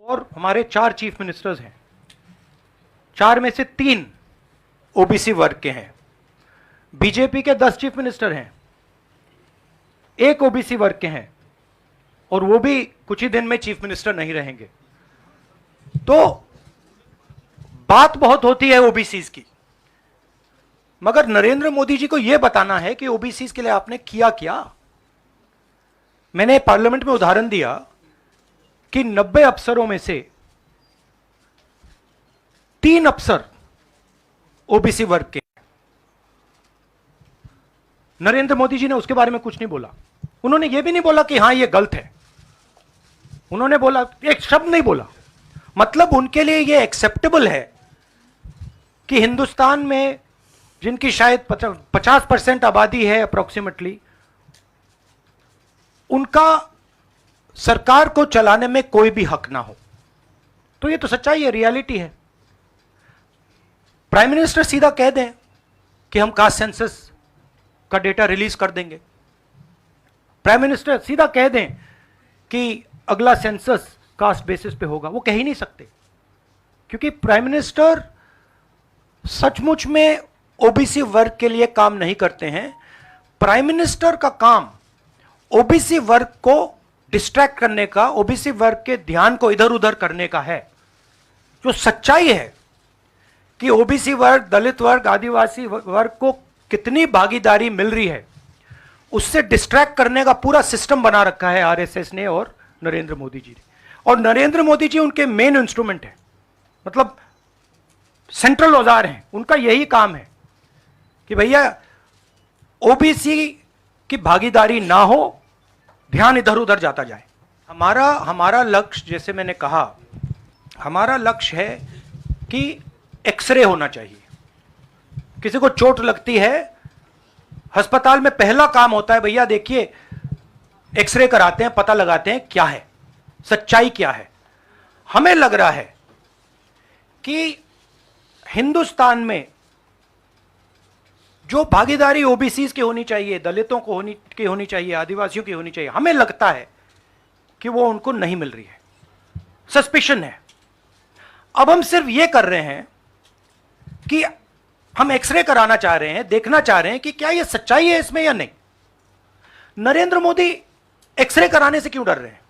और हमारे 4 chief ministers हैं, 4 में से 3 ओबीसी वर्ग के हैं। बीजेपी के 10 चीफ मिनिस्टर हैं, 1 ओबीसी वर्ग के हैं, और वो भी कुछ ही दिन में चीफ मिनिस्टर नहीं रहेंगे। तो बात बहुत होती है ओबीसीज की, मगर नरेंद्र मोदी जी को यह बताना है कि ओबीसीज के लिए आपने किया क्या। मैंने पार्लियामेंट में उदाहरण दिया कि 90 अफसरों में से 3 अफसर ओबीसी वर्ग के। नरेंद्र मोदी जी ने उसके बारे में कुछ नहीं बोला। उन्होंने यह भी नहीं बोला कि हां यह गलत है, उन्होंने बोला, एक शब्द नहीं बोला। मतलब उनके लिए यह एक्सेप्टेबल है कि हिंदुस्तान में जिनकी शायद 50% आबादी है अप्रोक्सीमेटली, उनका सरकार को चलाने में कोई भी हक ना हो। तो यह तो सच्चाई है, रियलिटी है। प्राइम मिनिस्टर सीधा कह दें कि हम कास्ट सेंसस का डेटा रिलीज कर देंगे। प्राइम मिनिस्टर सीधा कह दें कि अगला सेंसस कास्ट बेसिस पे होगा। वो कह ही नहीं सकते, क्योंकि प्राइम मिनिस्टर सचमुच में ओबीसी वर्ग के लिए काम नहीं करते हैं। प्राइम मिनिस्टर का काम ओबीसी वर्ग को डिस्ट्रैक्ट करने का, ओबीसी वर्ग के ध्यान को इधर उधर करने का है। जो सच्चाई है कि ओबीसी वर्ग, दलित वर्ग, आदिवासी वर्ग को कितनी भागीदारी मिल रही है, उससे डिस्ट्रैक्ट करने का पूरा सिस्टम बना रखा है आरएसएस ने और नरेंद्र मोदी जी ने। और नरेंद्र मोदी जी उनके मेन इंस्ट्रूमेंट है, मतलब सेंट्रल औजार हैं। उनका यही काम है कि भैया ओबीसी की भागीदारी ना हो, ध्यान इधर उधर जाता जाए। हमारा लक्ष्य, जैसे मैंने कहा, हमारा लक्ष्य है कि एक्सरे होना चाहिए। किसी को चोट लगती है, अस्पताल में पहला काम होता है, भैया देखिए एक्सरे कराते हैं, पता लगाते हैं क्या है, सच्चाई क्या है। हमें लग रहा है कि हिंदुस्तान में जो भागीदारी ओबीसी की होनी चाहिए, दलितों को होनी चाहिए, आदिवासियों की होनी चाहिए, हमें लगता है कि वो उनको नहीं मिल रही है। सस्पिशन है। अब हम सिर्फ ये कर रहे हैं कि हम एक्सरे कराना चाह रहे हैं, देखना चाह रहे हैं कि क्या ये सच्चाई है इसमें या नहीं। नरेंद्र मोदी एक्सरे कराने से क्यों डर रहे हैं?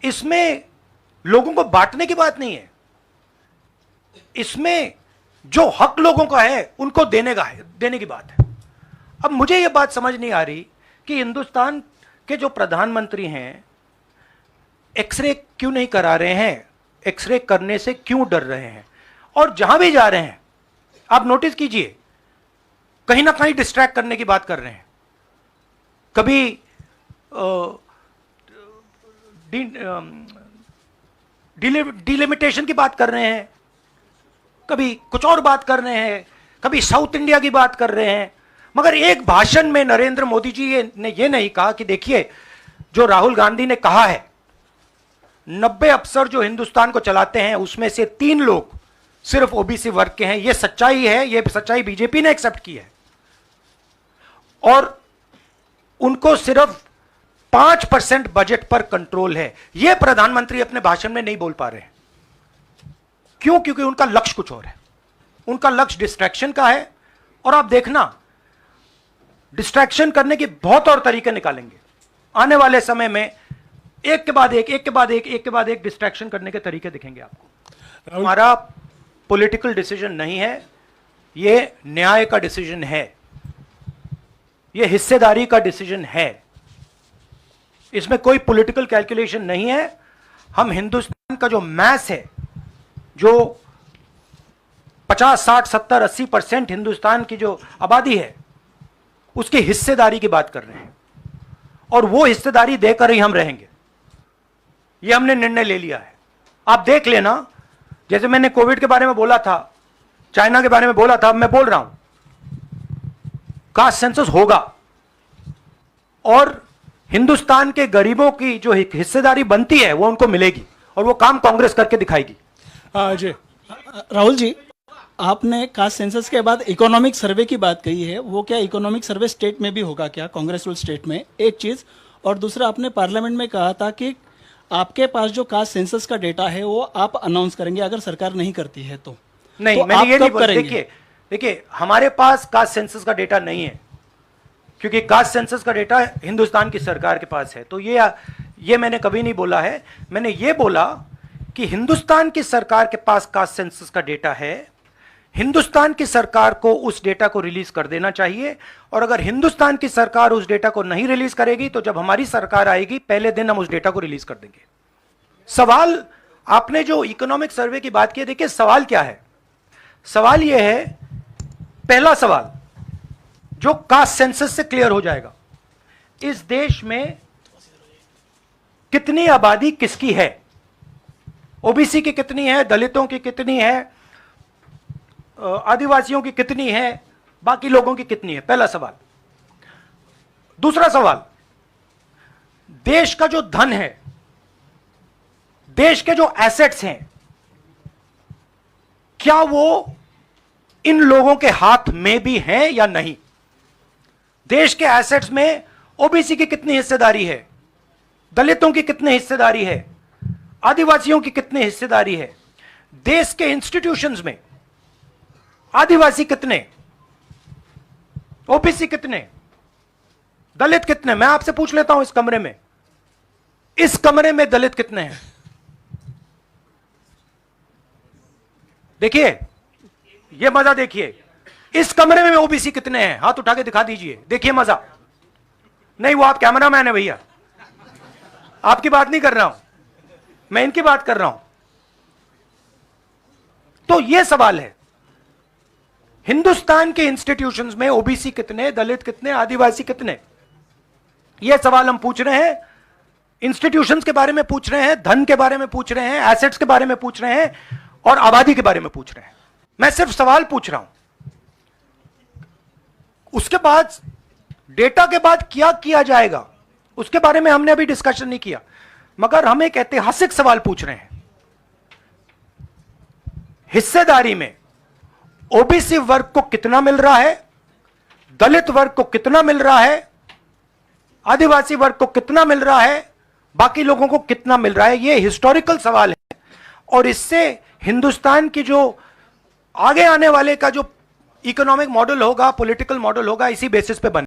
इसमें लोगों को बांटने की बात नहीं है, इसमें जो हक लोगों का है उनको देने की बात है। अब मुझे यह बात समझ नहीं आ रही कि हिंदुस्तान के जो प्रधानमंत्री हैं एक्सरे क्यों नहीं करा रहे हैं, एक्सरे करने से क्यों डर रहे हैं। और जहां भी जा रहे हैं आप नोटिस कीजिए, कहीं ना कहीं डिस्ट्रैक्ट करने की बात कर रहे हैं। कभी डिलिमिटेशन की बात कर रहे हैं, कभी कुछ और बात कर रहे हैं, कभी साउथ इंडिया की बात कर रहे हैं। मगर एक भाषण में नरेंद्र मोदी जी ने यह नहीं कहा कि देखिए जो राहुल गांधी ने कहा है 90 अफसर जो हिंदुस्तान को चलाते हैं उसमें से 3 लोग सिर्फ ओबीसी वर्ग के हैं। यह सच्चाई है, यह सच्चाई बीजेपी ने एक्सेप्ट की है। और उनको सिर्फ 5% बजट पर कंट्रोल है। यह प्रधानमंत्री अपने भाषण में नहीं बोल पा रहे हैं। क्यों? क्योंकि उनका लक्ष्य कुछ और है। उनका लक्ष्य डिस्ट्रैक्शन का है। और आप देखना, डिस्ट्रैक्शन करने के बहुत और तरीके निकालेंगे आने वाले समय में। एक के बाद एक डिस्ट्रैक्शन करने के तरीके दिखेंगे आपको। हमारा पॉलिटिकल डिसीजन नहीं है, यह न्याय का डिसीजन है, यह हिस्सेदारी का डिसीजन है। इसमें कोई पॉलिटिकल कैलकुलेशन नहीं है। हम हिंदुस्तान का जो मैस है, जो 50, 60, 70, 80% हिंदुस्तान की जो आबादी है, उसकी हिस्सेदारी की बात कर रहे हैं। और वो हिस्सेदारी देकर ही हम रहेंगे, ये हमने निर्णय ले लिया है। आप देख लेना, जैसे मैंने कोविड के बारे में बोला था, चाइना के बारे में बोला था, अब मैं बोल रहा हूं कास्ट सेंसस होगा और हिंदुस्तान के गरीबों की जो हिस्सेदारी बनती है वो उनको मिलेगी, और वो काम कांग्रेस करके दिखाएगी। जी राहुल जी, आपने कास्ट सेंसस के बाद इकोनॉमिक सर्वे की बात कही है, वो क्या इकोनॉमिक सर्वे स्टेट में भी होगा क्या, कांग्रेस रूल स्टेट में? एक चीज़। और दूसरा, आपने पार्लियामेंट में कहा था कि आपके पास जो कास्ट सेंसस का डेटा है वो आप अनाउंस करेंगे अगर सरकार नहीं करती है तो? नहीं, तो मैंने आप ये नहीं कब बोला। करेंगे? देखिए देखिए, हमारे पास कास्ट सेंसस का डेटा नहीं है, क्योंकि कास्ट सेंसस का डेटा हिंदुस्तान की सरकार के पास है। तो ये मैंने कभी नहीं बोला है। मैंने ये बोला कि हिंदुस्तान की सरकार के पास कास्ट सेंसस का डेटा है, हिंदुस्तान की सरकार को उस डेटा को रिलीज कर देना चाहिए। और अगर हिंदुस्तान की सरकार उस डेटा को नहीं रिलीज करेगी तो जब हमारी सरकार आएगी पहले दिन हम उस डेटा को रिलीज कर देंगे। सवाल, आपने जो इकोनॉमिक सर्वे की बात की, देखिए सवाल क्या है। सवाल यह है, पहला सवाल जो कास्ट सेंसस से क्लियर हो जाएगा, इस देश में कितनी आबादी किसकी है, ओबीसी की कितनी है, दलितों की कितनी है, आदिवासियों की कितनी है, बाकी लोगों की कितनी है, पहला सवाल। दूसरा सवाल, देश का जो धन है, देश के जो एसेट्स हैं, क्या वो इन लोगों के हाथ में भी हैं या नहीं। देश के एसेट्स में ओबीसी की कितनी हिस्सेदारी है, दलितों की कितनी हिस्सेदारी है, आदिवासियों की कितनी हिस्सेदारी है, देश के इंस्टीट्यूशंस में आदिवासी कितने, ओबीसी कितने, दलित कितने। मैं आपसे पूछ लेता हूं, इस कमरे में दलित कितने हैं? देखिए, ये मजा देखिए, इस कमरे में ओबीसी कितने हैं, हाथ उठा के दिखा दीजिए, देखिए मजा। नहीं, वो आप कैमरामैन है भैया, आपकी बात नहीं कर रहा हूं मैं, इनकी बात कर रहा हूं। तो यह सवाल है, हिंदुस्तान के इंस्टीट्यूशंस में ओबीसी कितने, दलित कितने, आदिवासी कितने, यह सवाल हम पूछ रहे हैं। इंस्टीट्यूशंस के बारे में पूछ रहे हैं, धन के बारे में पूछ रहे हैं, एसेट्स के बारे में पूछ रहे हैं, और आबादी के बारे में पूछ रहे हैं। मैं सिर्फ सवाल पूछ रहा हूं। उसके बाद डेटा के बाद क्या किया जाएगा उसके बारे में हमने अभी डिस्कशन नहीं किया, मगर हम एक ऐतिहासिक सवाल पूछ रहे हैं। हिस्सेदारी में ओबीसी वर्ग को कितना मिल रहा है, दलित वर्ग को कितना मिल रहा है, आदिवासी वर्ग को कितना मिल रहा है, बाकी लोगों को कितना मिल रहा है। यह हिस्टोरिकल सवाल है, और इससे हिंदुस्तान की जो आगे आने वाले का जो इकोनॉमिक मॉडल होगा, पॉलिटिकल मॉडल होगा, इसी बेसिस पे बने।